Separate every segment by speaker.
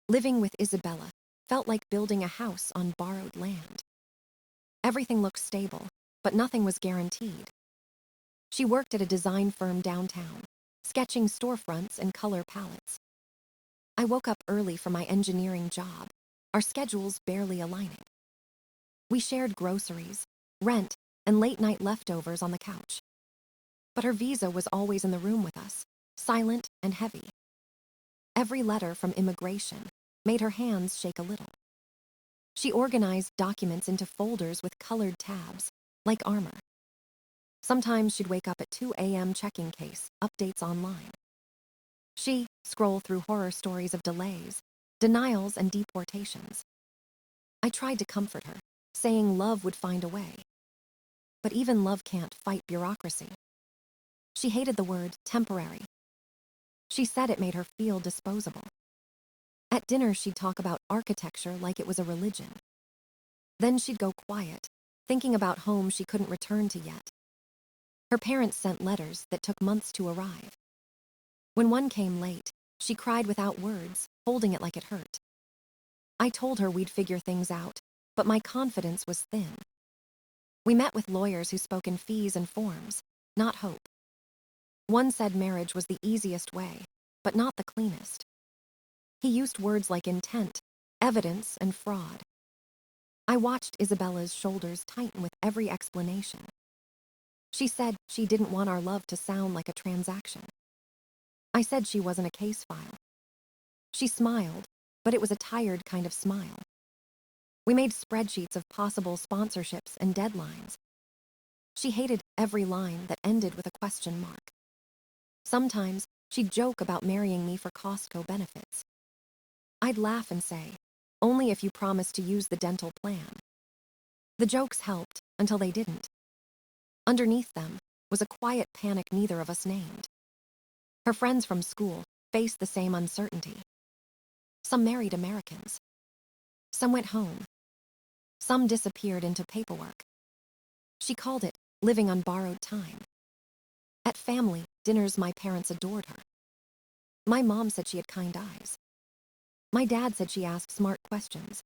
Speaker 1: Living with Isabella felt like building a house on borrowed land. Everything looked stable, but nothing was guaranteed. She worked at a design firm downtown, sketching storefronts and color palettes. I woke up early for my engineering job, our schedules barely aligning. We shared groceries, rent, and late-night leftovers on the couch. But her visa was always in the room with us, silent and heavy. Every letter from immigration made her hands shake a little. She organized documents into folders with colored tabs, like armor. Sometimes she'd wake up at 2 a.m. checking case, updates online. She scroll through horror stories of delays, denials, and deportations. I tried to comfort her, saying love would find a way. But even love can't fight bureaucracy. She hated the word temporary. She said it made her feel disposable. At dinner, she'd talk about architecture like it was a religion. Then she'd go quiet, thinking about home she couldn't return to yet. Her parents sent letters that took months to arrive. When one came late, she cried without words, holding it like it hurt. I told her we'd figure things out, but my confidence was thin. We met with lawyers who spoke in fees and forms, not hope. One said marriage was the easiest way, but not the cleanest. He used words like intent, evidence, and fraud. I watched Isabella's shoulders tighten with every explanation. She said she didn't want our love to sound like a transaction. I said she wasn't a case file. She smiled, but it was a tired kind of smile. We made spreadsheets of possible sponsorships and deadlines. She hated every line that ended with a question mark. Sometimes she'd joke about marrying me for Costco benefits. I'd laugh and say, only if you promise to use the dental plan. The jokes helped until they didn't. Underneath them was a quiet panic neither of us named. Her friends from school faced the same uncertainty. Some married Americans. Some went home. Some disappeared into paperwork. She called it living on borrowed time. At family dinners, my parents adored her. My mom said she had kind eyes. My dad said she asked smart questions.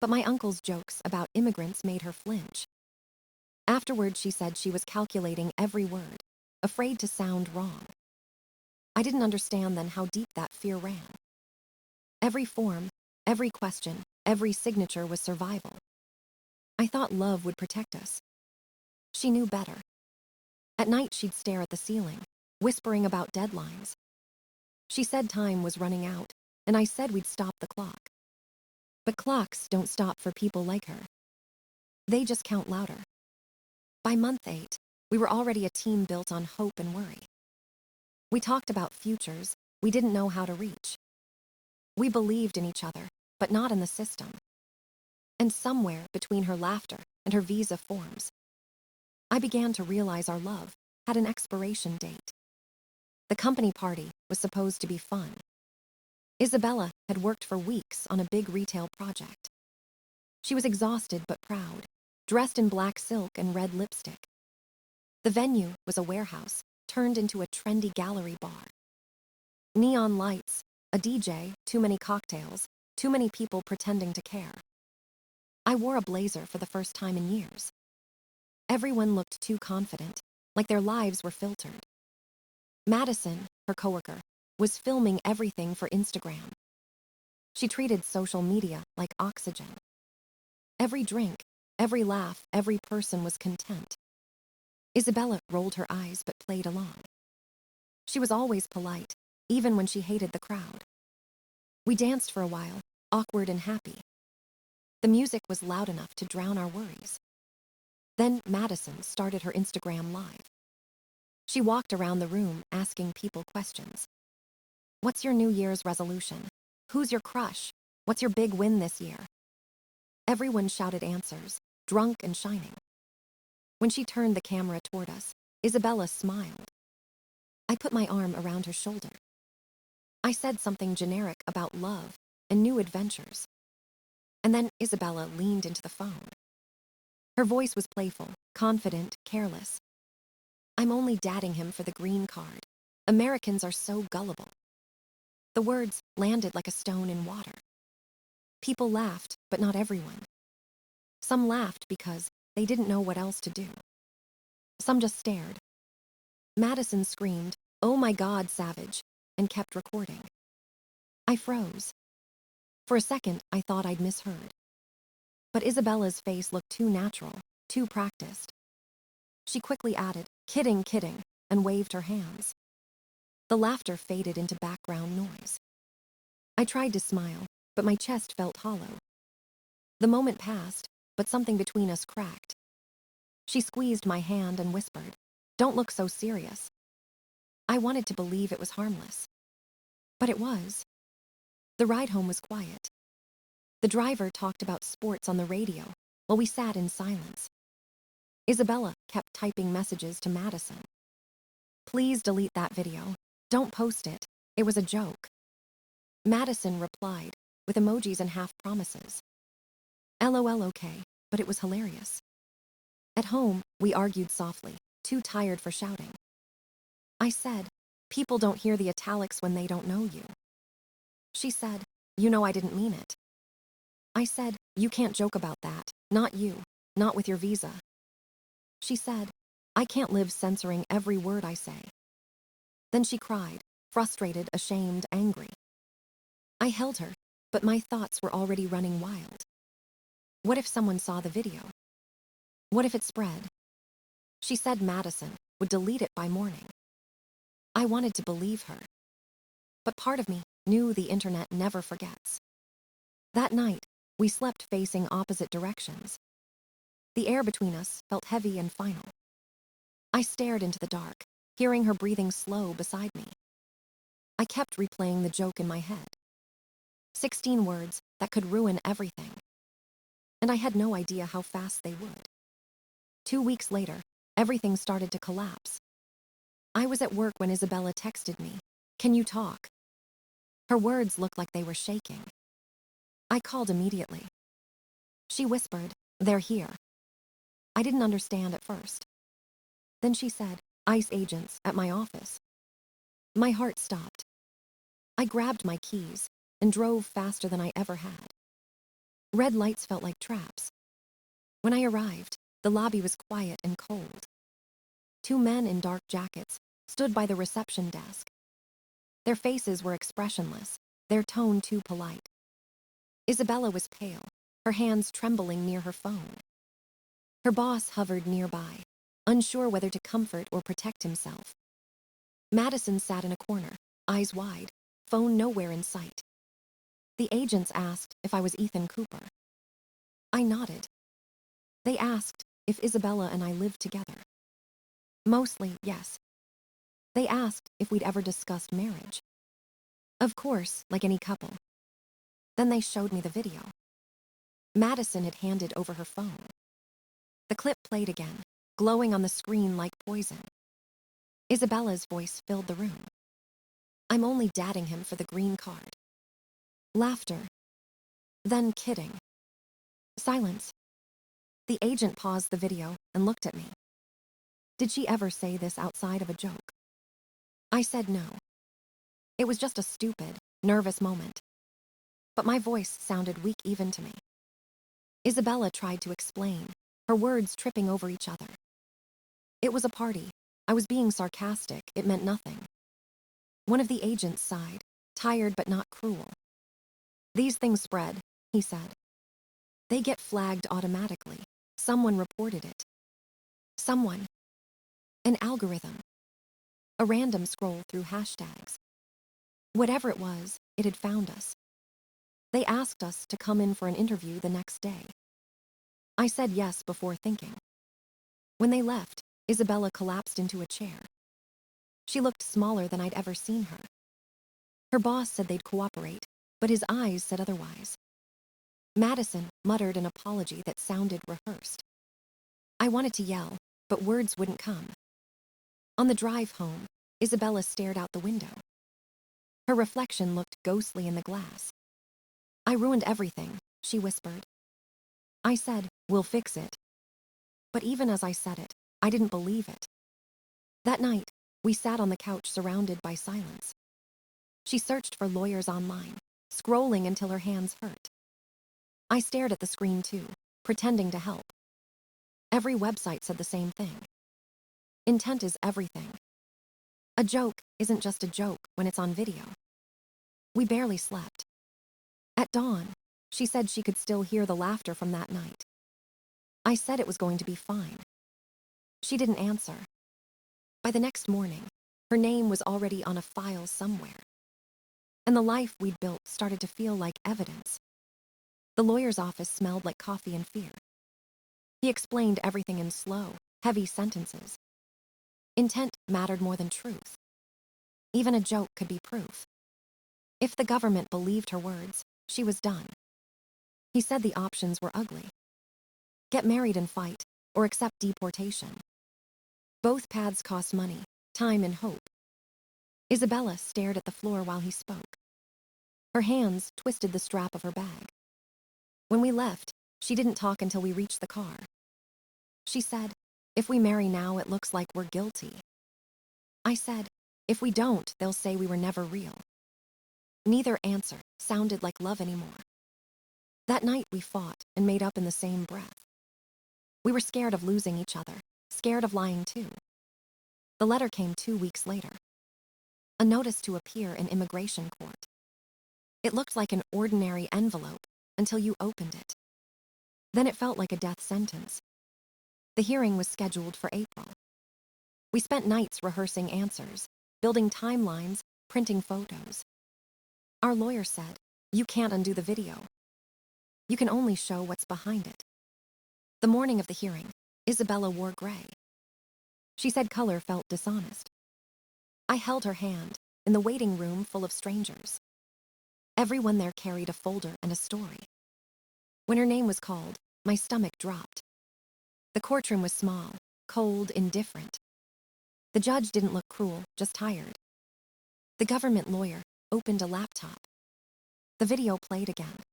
Speaker 1: But my uncle's jokes about immigrants made her flinch. Afterward, she said she was calculating every word, afraid to sound wrong. I didn't understand then how deep that fear ran. Every form, every question, every signature was survival. I thought love would protect us. She knew better. At night, she'd stare at the ceiling, whispering about deadlines. She said time was running out, and I said we'd stop the clock. But clocks don't stop for people like her. They just count louder. By month 8, we were already a team built on hope and worry. We talked about futures we didn't know how to reach. We believed in each other, but not in the system. And somewhere between her laughter and her visa forms, I began to realize our love had an expiration date. The company party was supposed to be fun. Isabella had worked for weeks on a big retail project. She was exhausted but proud, dressed in black silk and red lipstick. The venue was a warehouse turned into a trendy gallery bar. Neon lights, a DJ, too many cocktails, too many people pretending to care. I wore a blazer for the first time in years. Everyone looked too confident, like their lives were filtered. Madison, her coworker, was filming everything for Instagram. She treated social media like oxygen. Every drink, every laugh, every person was content. Isabella rolled her eyes but played along. She was always polite, even when she hated the crowd. We danced for a while, awkward and happy. The music was loud enough to drown our worries. Then Madison started her Instagram live. She walked around the room asking people questions. What's your New Year's resolution? Who's your crush? What's your big win this year? Everyone shouted answers, drunk and shining. When she turned the camera toward us, Isabella smiled. I put my arm around her shoulder. I said something generic about love and new adventures. And then Isabella leaned into the phone. Her voice was playful, confident, careless. I'm only dating him for the green card. Americans are so gullible. The words landed like a stone in water. People laughed, but not everyone. Some laughed because they didn't know what else to do. Some just stared. Madison screamed, "Oh my God, Savage," and kept recording. I froze. For a second, I thought I'd misheard. But Isabella's face looked too natural, too practiced. She quickly added, "Kidding, kidding," and waved her hands. The laughter faded into background noise. I tried to smile, but my chest felt hollow. The moment passed, but something between us cracked. She squeezed my hand and whispered, "Don't look so serious." I wanted to believe it was harmless. But it was. The ride home was quiet. The driver talked about sports on the radio while we sat in silence. Isabella kept typing messages to Madison. "Please delete that video. Don't post it. It was a joke." Madison replied with emojis and half promises. LOL okay, but it was hilarious. At home, we argued softly, too tired for shouting. I said, "People don't hear the italics when they don't know you." She said, "You know I didn't mean it." I said, "You can't joke about that. Not you. Not with your visa." She said, "I can't live censoring every word I say." Then she cried, frustrated, ashamed, angry. I held her, but my thoughts were already running wild. What if someone saw the video? What if it spread? She said Madison would delete it by morning. I wanted to believe her. But part of me knew the internet never forgets. That night, we slept facing opposite directions. The air between us felt heavy and final. I stared into the dark, hearing her breathing slow beside me. I kept replaying the joke in my head. 16 words that could ruin everything. And I had no idea how fast they would. 2 weeks later, everything started to collapse. I was at work when Isabella texted me, "Can you talk?" Her words looked like they were shaking. I called immediately. She whispered, "They're here." I didn't understand at first. Then she said, "ICE agents at my office." My heart stopped. I grabbed my keys and drove faster than I ever had. Red lights felt like traps. When I arrived, the lobby was quiet and cold. 2 men in dark jackets stood by the reception desk. Their faces were expressionless, their tone too polite. Isabella was pale, her hands trembling near her phone. Her boss hovered nearby, unsure whether to comfort or protect himself. Madison sat in a corner, eyes wide, phone nowhere in sight. The agents asked if I was Ethan Cooper. I nodded. They asked if Isabella and I lived together. Mostly, yes. They asked if we'd ever discussed marriage. Of course, like any couple. Then they showed me the video. Madison had handed over her phone. The clip played again, glowing on the screen like poison. Isabella's voice filled the room. "I'm only dadding him for the green card." Laughter. Then kidding. Silence. The agent paused the video and looked at me. Did she ever say this outside of a joke? I said no. It was just a stupid, nervous moment. But my voice sounded weak even to me. Isabella tried to explain, her words tripping over each other. It was a party. I was being sarcastic. It meant nothing. One of the agents sighed, tired but not cruel. "These things spread," he said. "They get flagged automatically. Someone reported it. Someone. An algorithm. A random scroll through hashtags. Whatever it was, it had found us. They asked us to come in for an interview the next day. I said yes before thinking. When they left, Isabella collapsed into a chair. She looked smaller than I'd ever seen her. Her boss said they'd cooperate, but his eyes said otherwise. Madison muttered an apology that sounded rehearsed. I wanted to yell, but words wouldn't come. On the drive home, Isabella stared out the window. Her reflection looked ghostly in the glass. "I ruined everything," she whispered. I said, "We'll fix it." But even as I said it, I didn't believe it. That night, we sat on the couch surrounded by silence. She searched for lawyers online, scrolling until her hands hurt. I stared at the screen too, pretending to help. Every website said the same thing. Intent is everything. A joke isn't just a joke when it's on video. We barely slept. At dawn, she said she could still hear the laughter from that night. I said it was going to be fine. She didn't answer. By the next morning, her name was already on a file somewhere. And the life we'd built started to feel like evidence. The lawyer's office smelled like coffee and fear. He explained everything in slow, heavy sentences. Intent mattered more than truth. Even a joke could be proof. If the government believed her words, she was done. He said the options were ugly. Get married and fight, or accept deportation. Both paths cost money, time, and hope. Isabella stared at the floor while he spoke. Her hands twisted the strap of her bag. When we left, she didn't talk until we reached the car. She said, "If we marry now, it looks like we're guilty." I said, "If we don't, they'll say we were never real." Neither answer sounded like love anymore. That night we fought and made up in the same breath. We were scared of losing each other, scared of lying too. The letter came 2 weeks later. A notice to appear in immigration court. It looked like an ordinary envelope until you opened it. Then it felt like a death sentence. The hearing was scheduled for April. We spent nights rehearsing answers, building timelines, printing photos. Our lawyer said, "You can't undo the video. You can only show what's behind it." The morning of the hearing, Isabella wore gray. She said color felt dishonest. I held her hand in the waiting room full of strangers. Everyone there carried a folder and a story. When her name was called, my stomach dropped. The courtroom was small, cold, indifferent. The judge didn't look cruel, just tired. The government lawyer opened a laptop. The video played again.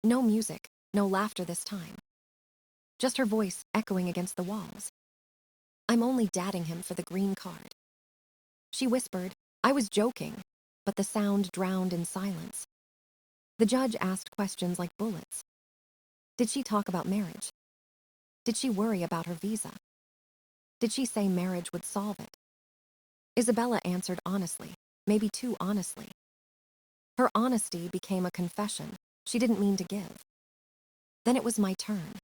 Speaker 1: No music, no laughter this time. Just her voice echoing against the walls. "I'm only dadding him for the green card." She whispered, "I was joking," but the sound drowned in silence. The judge asked questions like bullets. Did she talk about marriage? Did she worry about her visa? Did she say marriage would solve it? Isabella answered honestly, maybe too honestly. Her honesty became a confession she didn't mean to give. Then it was my turn.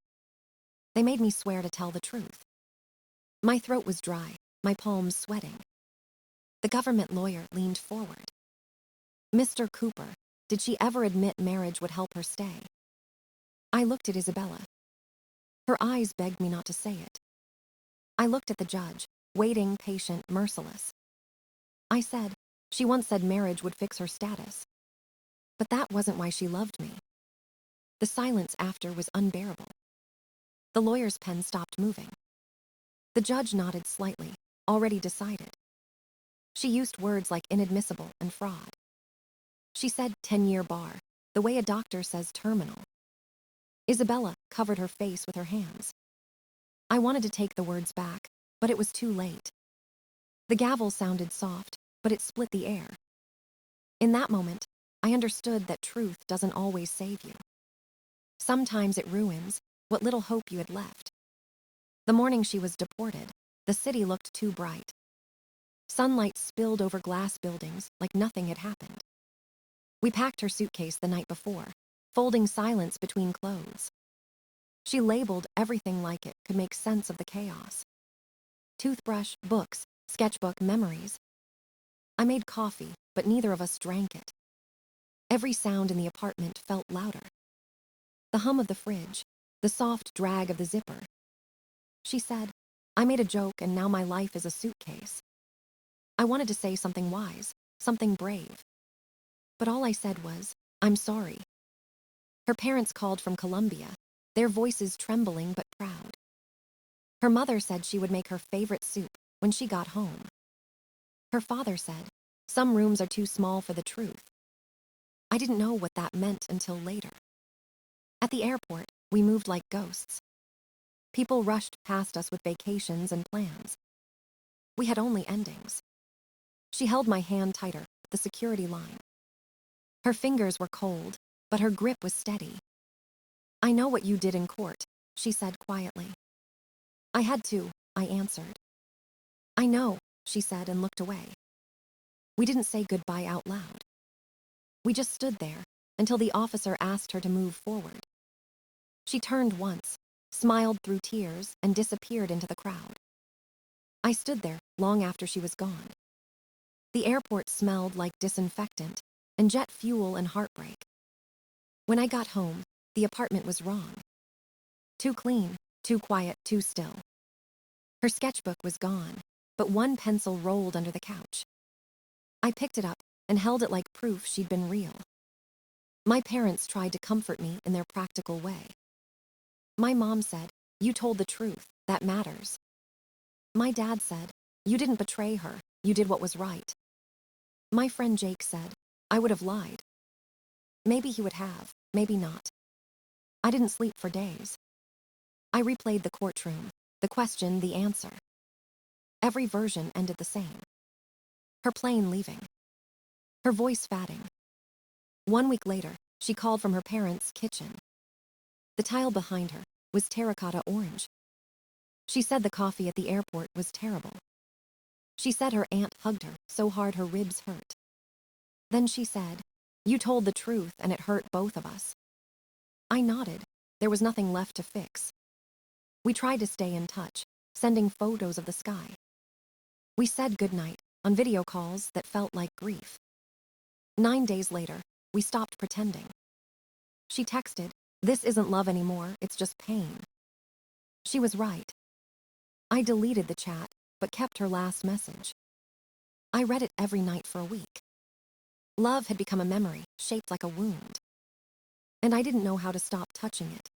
Speaker 1: They made me swear to tell the truth. My throat was dry, my palms sweating. The government lawyer leaned forward. "Mr. Cooper, did she ever admit marriage would help her stay?" I looked at Isabella. Her eyes begged me not to say it. I looked at the judge, waiting, patient, merciless. I said, "She once said marriage would fix her status. But that wasn't why she loved me." The silence after was unbearable. The lawyer's pen stopped moving. The judge nodded slightly, already decided. She used words like inadmissible and fraud. She said 10-year bar, the way a doctor says terminal. Isabella covered her face with her hands. I wanted to take the words back, but it was too late. The gavel sounded soft, but it split the air. In that moment, I understood that truth doesn't always save you. Sometimes it ruins what little hope you had left. The morning she was deported, the city looked too bright. Sunlight spilled over glass buildings like nothing had happened. We packed her suitcase the night before, folding silence between clothes. She labeled everything like it could make sense of the chaos. Toothbrush, books, sketchbook, memories. I made coffee, but neither of us drank it. Every sound in the apartment felt louder. The hum of the fridge, the soft drag of the zipper. She said, "I made a joke and now my life is a suitcase." I wanted to say something wise, something brave. But all I said was, "I'm sorry." Her parents called from Colombia, their voices trembling but proud. Her mother said she would make her favorite soup when she got home. Her father said, "Some rooms are too small for the truth." I didn't know what that meant until later. At the airport, we moved like ghosts. People rushed past us with vacations and plans. We had only endings. She held my hand tighter, up the security line. Her fingers were cold, but her grip was steady. "I know what you did in court," she said quietly. "I had to," I answered. "I know," she said and looked away. We didn't say goodbye out loud. We just stood there until the officer asked her to move forward. She turned once, smiled through tears, and disappeared into the crowd. I stood there long after she was gone. The airport smelled like disinfectant and jet fuel and heartbreak. When I got home, the apartment was wrong. Too clean, too quiet, too still. Her sketchbook was gone, but one pencil rolled under the couch. I picked it up and held it like proof she'd been real. My parents tried to comfort me in their practical way. My mom said, "You told the truth, that matters." My dad said, "You didn't betray her, you did what was right." My friend Jake said, "I would have lied." Maybe he would have, maybe not. I didn't sleep for days. I replayed the courtroom, the question, the answer. Every version ended the same. Her plane leaving. Her voice fading. 1 week later, she called from her parents' kitchen. The tile behind her was terracotta orange. She said the coffee at the airport was terrible. She said her aunt hugged her so hard her ribs hurt. Then she said, "You told the truth and it hurt both of us." I nodded. There was nothing left to fix. We tried to stay in touch, sending photos of the sky. We said goodnight on video calls that felt like grief. 9 days later, we stopped pretending. She texted, "This isn't love anymore, it's just pain." She was right. I deleted the chat, but kept her last message. I read it every night for a week. Love had become a memory, shaped like a wound. And I didn't know how to stop touching it.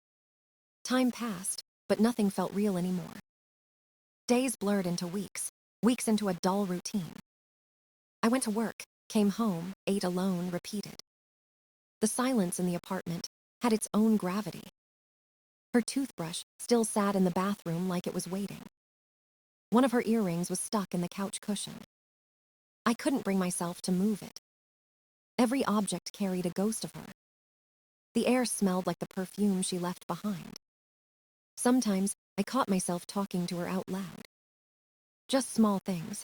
Speaker 1: Time passed, but nothing felt real anymore. Days blurred into weeks, weeks into a dull routine. I went to work, came home, ate alone, repeated. The silence in the apartment had its own gravity. Her toothbrush still sat in the bathroom like it was waiting. One of her earrings was stuck in the couch cushion. I couldn't bring myself to move it. Every object carried a ghost of her. The air smelled like the perfume she left behind. Sometimes I caught myself talking to her out loud. Just small things.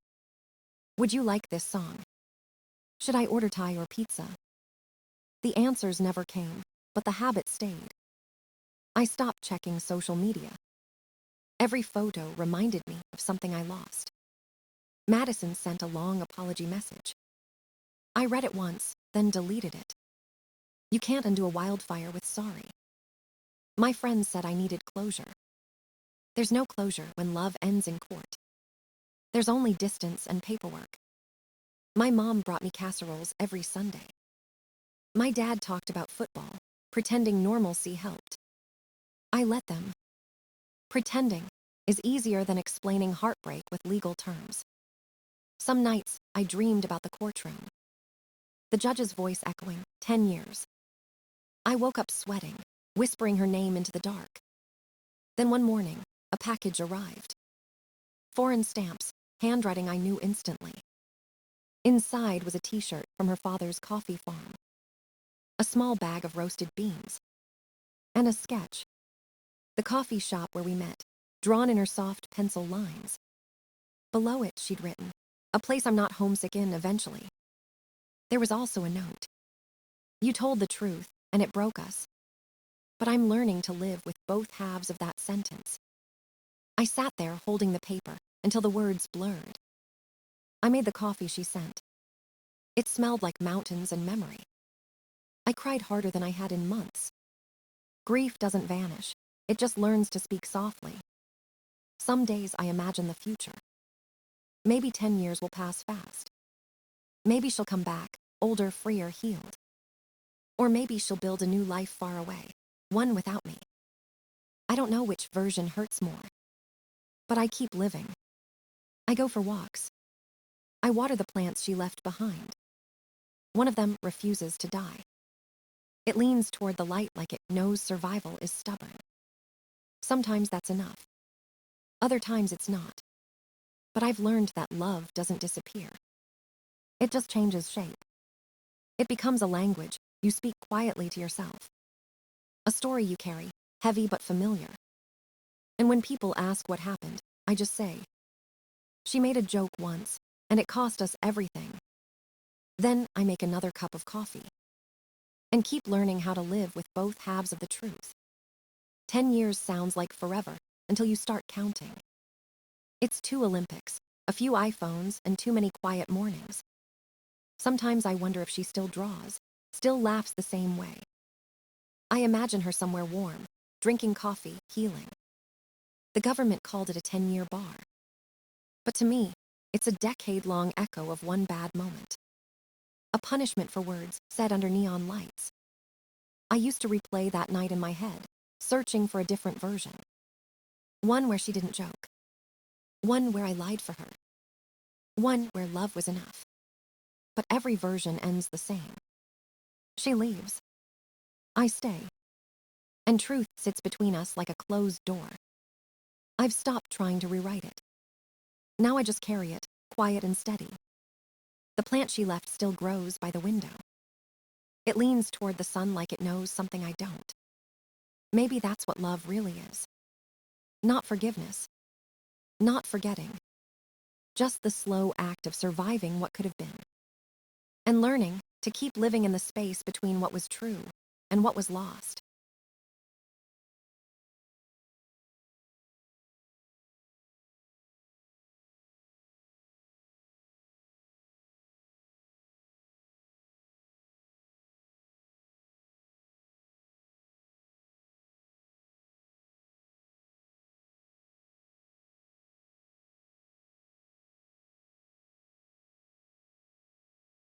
Speaker 1: "Would you like this song? Should I order Thai or pizza?" The answers never came, but the habit stayed. I stopped checking social media. Every photo reminded me of something I lost. Madison sent a long apology message. I read it once, then deleted it. You can't undo a wildfire with sorry. My friends said I needed closure. There's no closure when love ends in court. There's only distance and paperwork. My mom brought me casseroles every Sunday. My dad talked about football, pretending normalcy helped. I let them. Pretending is easier than explaining heartbreak with legal terms. Some nights, I dreamed about the courtroom. The judge's voice echoing, 10 years. I woke up sweating, whispering her name into the dark. Then one morning, a package arrived. Foreign stamps, handwriting I knew instantly. Inside was a t-shirt from her father's coffee farm. A small bag of roasted beans. And a sketch. The coffee shop where we met, drawn in her soft pencil lines. Below it, she'd written, "A place I'm not homesick in eventually." There was also a note. "You told the truth, and it broke us. But I'm learning to live with both halves of that sentence." I sat there holding the paper until the words blurred. I made the coffee she sent. It smelled like mountains and memory. I cried harder than I had in months. Grief doesn't vanish. It just learns to speak softly. Some days I imagine the future. Maybe 10 years will pass fast. Maybe she'll come back, older, freer, healed. Or maybe she'll build a new life far away, one without me. I don't know which version hurts more. But I keep living. I go for walks. I water the plants she left behind. One of them refuses to die. It leans toward the light like it knows survival is stubborn. Sometimes that's enough. Other times it's not. But I've learned that love doesn't disappear. It just changes shape. It becomes a language you speak quietly to yourself. A story you carry, heavy but familiar. And when people ask what happened, I just say, she made a joke once, and it cost us everything. Then I make another cup of coffee. And keep learning how to live with both halves of the truth. 10 years sounds like forever until you start counting. It's 2 Olympics, a few iPhones, and too many quiet mornings. Sometimes I wonder if she still draws, still laughs the same way. I imagine her somewhere warm, drinking coffee, healing. The government called it a 10-year bar. But to me, it's a decade-long echo of one bad moment. A punishment for words said under neon lights. I used to replay that night in my head, searching for a different version. One where she didn't joke. One where I lied for her. One where love was enough. But every version ends the same. She leaves. I stay. And truth sits between us like a closed door. I've stopped trying to rewrite it. Now I just carry it, quiet and steady. The plant she left still grows by the window. It leans toward the sun like it knows something I don't. Maybe that's what love really is. Not forgiveness. Not forgetting. Just the slow act of surviving what could have been. And learning to keep living in the space between what was true and what was lost.